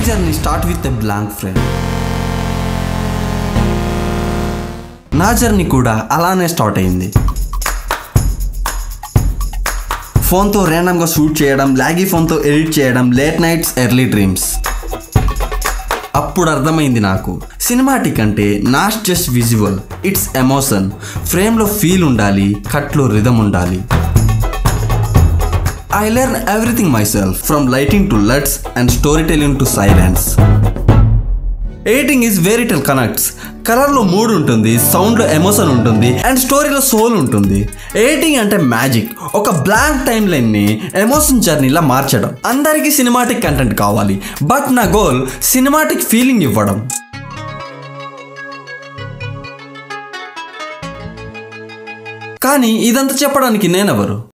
Journey start with a blank frame. నా journey కూడా అలానే స్టార్ట్ అయింది. ఫోన్తో ర్యాండమ్గా షూట్ చేయడం, లాగీ ఫోన్తో ఎడిట్ చేయడం, లేట్ నైట్స్, ఎర్లీ డ్రీమ్స్. అప్పుడు అర్థమైంది నాకు, సినిమాటిక్ అంటే not just visual, it's emotion. ఫ్రేమ్లో ఫీల్ ఉండాలి, కట్లో రిథమ్ ఉండాలి. I learn everything myself, from lighting to LUTs and storytelling to silence. Editing is where it connects. కలర్లో మూడ్ ఉంటుంది, సౌండ్లో ఎమోషన్ ఉంటుంది, అండ్ స్టోరీలో సోల్ ఉంటుంది. ఎడిటింగ్ అంటే మ్యాజిక్. ఒక బ్లాంక్ టైమ్ లైన్ని ఎమోషన్ జర్నీలా మార్చడం. అందరికీ సినిమాటిక్ కంటెంట్ కావాలి, బట్ నా గోల్ సినిమాటిక్ ఫీలింగ్ ఇవ్వడం. కానీ ఇదంతా చెప్పడానికి నేనెవరు?